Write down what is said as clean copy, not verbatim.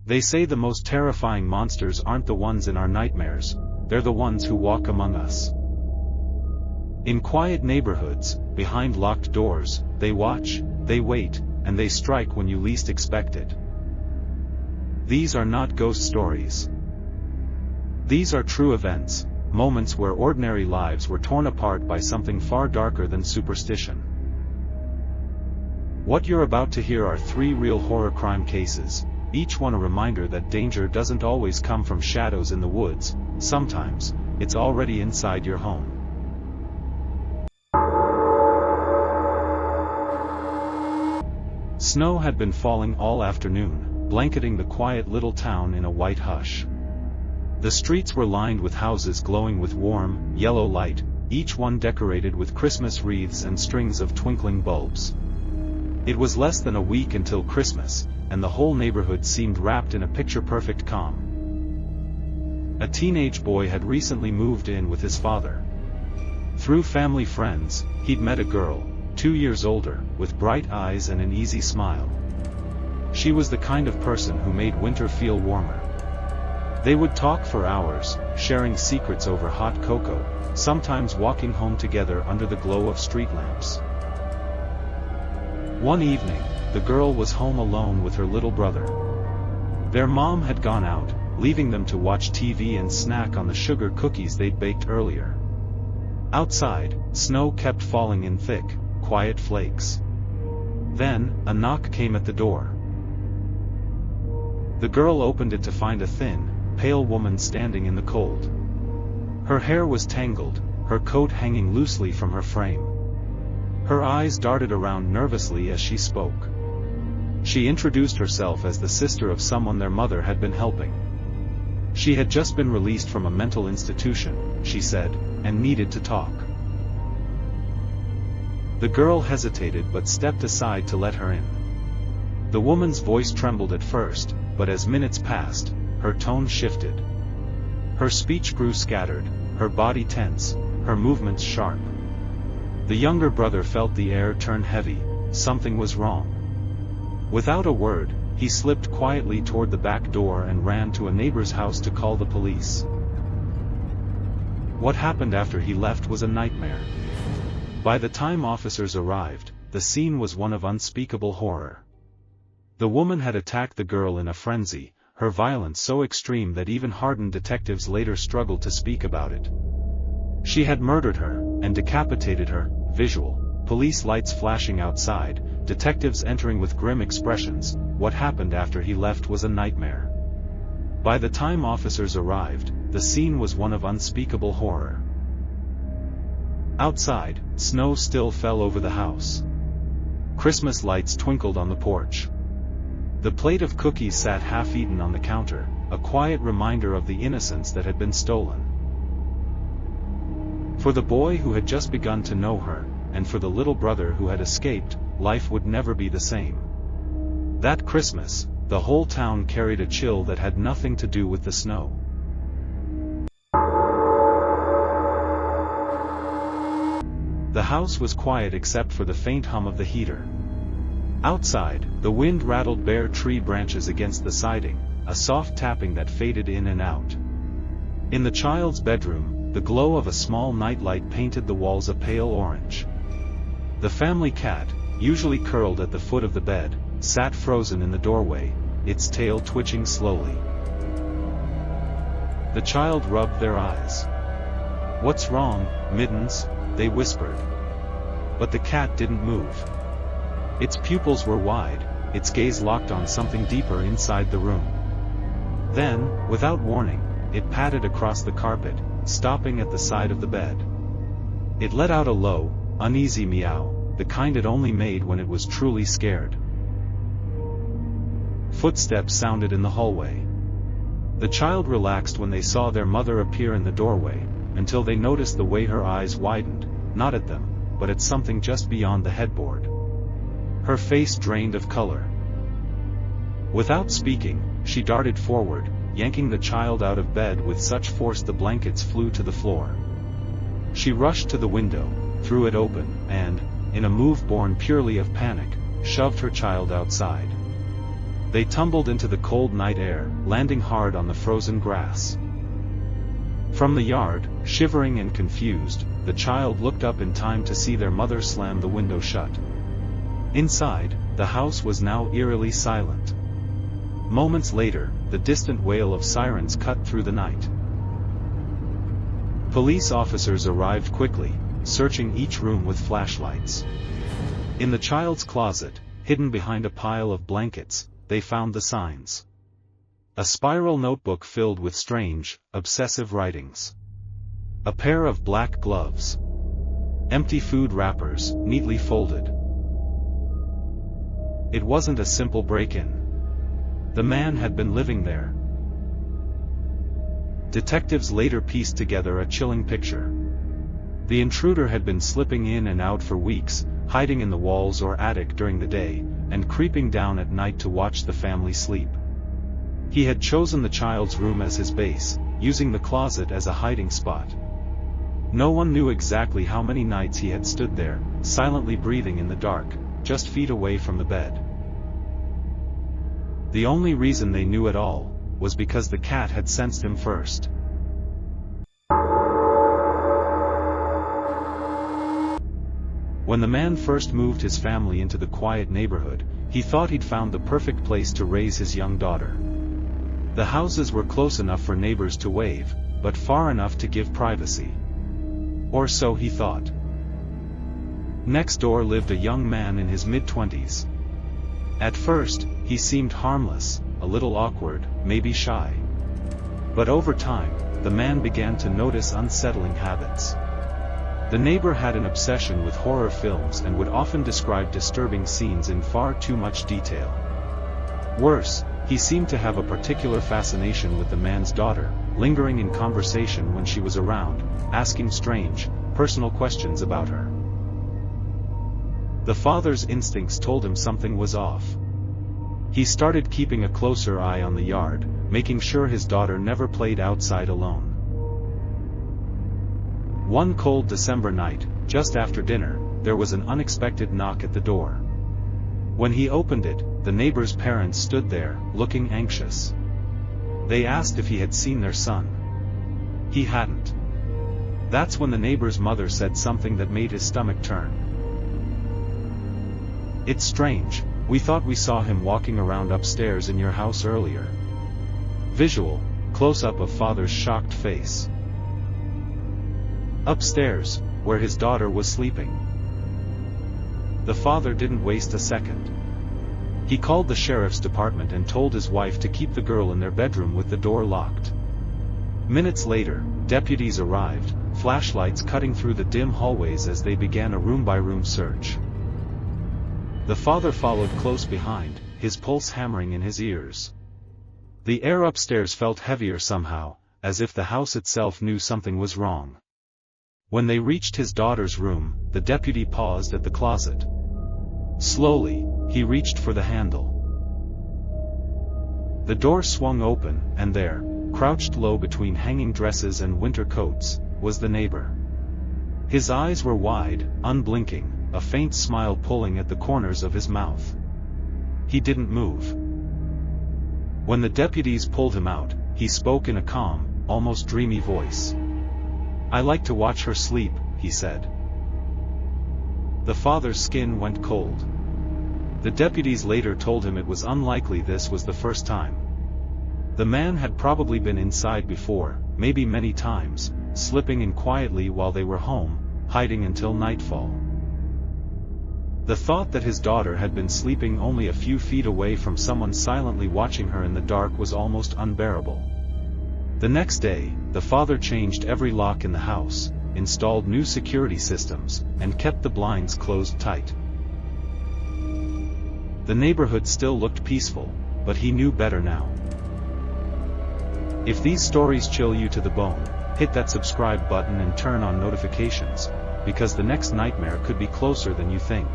They say the most terrifying monsters aren't the ones in our nightmares, they're the ones who walk among us. In quiet neighborhoods, behind locked doors, they watch, they wait, and they strike when you least expect it. These are not ghost stories. These are true events, moments where ordinary lives were torn apart by something far darker than superstition. What you're about to hear are 3 real horror crime cases, each one a reminder that danger doesn't always come from shadows in the woods, sometimes, it's already inside your home. Snow had been falling all afternoon, blanketing the quiet little town in a white hush. The streets were lined with houses glowing with warm, yellow light, each one decorated with Christmas wreaths and strings of twinkling bulbs. It was less than a week until Christmas, and the whole neighborhood seemed wrapped in a picture-perfect calm. A teenage boy had recently moved in with his father. Through family friends, he'd met a girl, 2 years older, with bright eyes and an easy smile. She was the kind of person who made winter feel warmer. They would talk for hours, sharing secrets over hot cocoa, sometimes walking home together under the glow of street lamps. One evening, the girl was home alone with her little brother. Their mom had gone out, leaving them to watch TV and snack on the sugar cookies they'd baked earlier. Outside, snow kept falling in thick, quiet flakes. Then, a knock came at the door. The girl opened it to find a thin, pale woman standing in the cold. Her hair was tangled, her coat hanging loosely from her frame. Her eyes darted around nervously as she spoke. She introduced herself as the sister of someone their mother had been helping. She had just been released from a mental institution, she said, and needed to talk. The girl hesitated but stepped aside to let her in. The woman's voice trembled at first, but as minutes passed, her tone shifted. Her speech grew scattered, her body tense, her movements sharp. The younger brother felt the air turn heavy, something was wrong. Without a word, he slipped quietly toward the back door and ran to a neighbor's house to call the police. What happened after he left was a nightmare. By the time officers arrived, the scene was one of unspeakable horror. The woman had attacked the girl in a frenzy, her violence so extreme that even hardened detectives later struggled to speak about it. She had murdered her, and decapitated her, visual, police lights flashing outside, detectives entering with grim expressions. What happened after he left was a nightmare. By the time officers arrived, the scene was one of unspeakable horror. Outside, snow still fell over the house. Christmas lights twinkled on the porch. The plate of cookies sat half-eaten on the counter, a quiet reminder of the innocence that had been stolen. For the boy who had just begun to know her, and for the little brother who had escaped, life would never be the same. That Christmas, the whole town carried a chill that had nothing to do with the snow. The house was quiet except for the faint hum of the heater. Outside, the wind rattled bare tree branches against the siding, a soft tapping that faded in and out. In the child's bedroom, the glow of a small nightlight painted the walls a pale orange. The family cat, usually curled at the foot of the bed, sat frozen in the doorway, its tail twitching slowly. The child rubbed their eyes. "What's wrong, Mittens?" they whispered. But the cat didn't move. Its pupils were wide, its gaze locked on something deeper inside the room. Then, without warning, it padded across the carpet, stopping at the side of the bed. It let out a low, uneasy meow, the kind it only made when it was truly scared. Footsteps sounded in the hallway. The child relaxed when they saw their mother appear in the doorway, until they noticed the way her eyes widened, not at them, but at something just beyond the headboard. Her face drained of color. Without speaking, she darted forward, yanking the child out of bed with such force the blankets flew to the floor. She rushed to the window, threw it open, and, in a move born purely of panic, shoved her child outside. They tumbled into the cold night air, landing hard on the frozen grass. From the yard, shivering and confused, the child looked up in time to see their mother slam the window shut. Inside, the house was now eerily silent. Moments later, the distant wail of sirens cut through the night. Police officers arrived quickly, searching each room with flashlights. In the child's closet, hidden behind a pile of blankets, they found the signs. A spiral notebook filled with strange, obsessive writings. A pair of black gloves. Empty food wrappers, neatly folded. It wasn't a simple break-in. The man had been living there. Detectives later pieced together a chilling picture. The intruder had been slipping in and out for weeks, hiding in the walls or attic during the day, and creeping down at night to watch the family sleep. He had chosen the child's room as his base, using the closet as a hiding spot. No one knew exactly how many nights he had stood there, silently breathing in the dark, just feet away from the bed. The only reason they knew at all was because the cat had sensed him first. When the man first moved his family into the quiet neighborhood, he thought he'd found the perfect place to raise his young daughter. The houses were close enough for neighbors to wave, but far enough to give privacy. Or so he thought. Next door lived a young man in his mid-20s. At first, he seemed harmless, a little awkward, maybe shy. But over time, the man began to notice unsettling habits. The neighbor had an obsession with horror films and would often describe disturbing scenes in far too much detail. Worse, he seemed to have a particular fascination with the man's daughter, lingering in conversation when she was around, asking strange, personal questions about her. The father's instincts told him something was off. He started keeping a closer eye on the yard, making sure his daughter never played outside alone. One cold December night, just after dinner, there was an unexpected knock at the door. When he opened it, the neighbor's parents stood there, looking anxious. They asked if he had seen their son. He hadn't. That's when the neighbor's mother said something that made his stomach turn. "It's strange, we thought we saw him walking around upstairs in your house earlier." Visual, close-up of father's shocked face. Upstairs, where his daughter was sleeping. The father didn't waste a second. He called the sheriff's department and told his wife to keep the girl in their bedroom with the door locked. Minutes later, deputies arrived, flashlights cutting through the dim hallways as they began a room-by-room search. The father followed close behind, his pulse hammering in his ears. The air upstairs felt heavier somehow, as if the house itself knew something was wrong. When they reached his daughter's room, the deputy paused at the closet. Slowly, he reached for the handle. The door swung open, and there, crouched low between hanging dresses and winter coats, was the neighbor. His eyes were wide, unblinking, a faint smile pulling at the corners of his mouth. He didn't move. When the deputies pulled him out, he spoke in a calm, almost dreamy voice. "I like to watch her sleep," he said. The father's skin went cold. The deputies later told him it was unlikely this was the first time. The man had probably been inside before, maybe many times, slipping in quietly while they were home, hiding until nightfall. The thought that his daughter had been sleeping only a few feet away from someone silently watching her in the dark was almost unbearable. The next day, the father changed every lock in the house, installed new security systems, and kept the blinds closed tight. The neighborhood still looked peaceful, but he knew better now. If these stories chill you to the bone, hit that subscribe button and turn on notifications, because the next nightmare could be closer than you think.